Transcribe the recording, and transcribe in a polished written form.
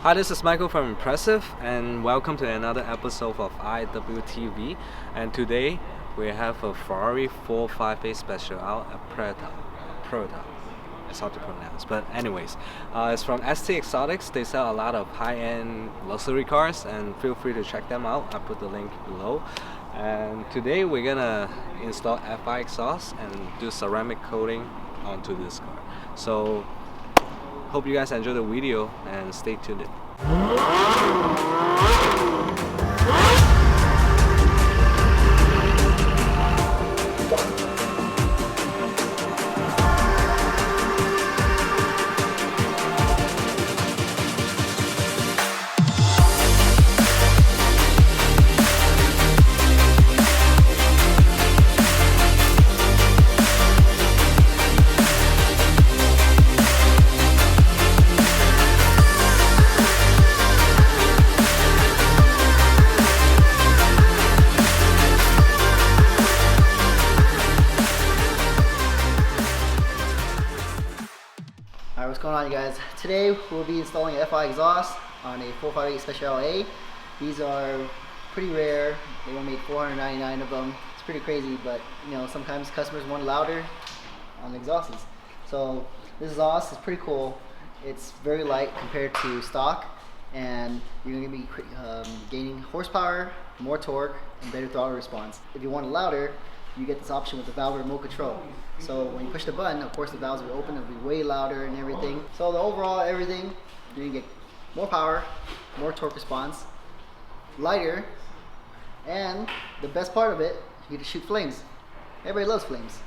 Hi, this is Michael from Impressive, and welcome to another episode of IWTV. And today we have a Ferrari 458 Speciale Aperta. It's hard to pronounce, but anyways, it's from ST Exotics. They sell a lot of high-end luxury cars, and feel free to check them out. I put the link below. And today we're gonna install FI exhaust and do ceramic coating onto this car. So hope you guys enjoy the video and stay tuned. Alright, what's going on, you guys? Today we'll be installing FI exhaust on a 458 Speciale A. These are pretty rare. They only made 499 of them. It's pretty crazy, but you know, sometimes customers want louder on the exhausts. So this exhaust is pretty cool. It's very light compared to stock, and you're going to be gaining horsepower, more torque, and better throttle response. If you want it louder, you get this option with the valve remote control. So when you push the button, of course the valves will open, it'll be way louder and everything. So the overall everything, you're gonna get more power, more torque response, lighter, and the best part of it, you get to shoot flames. Everybody loves flames.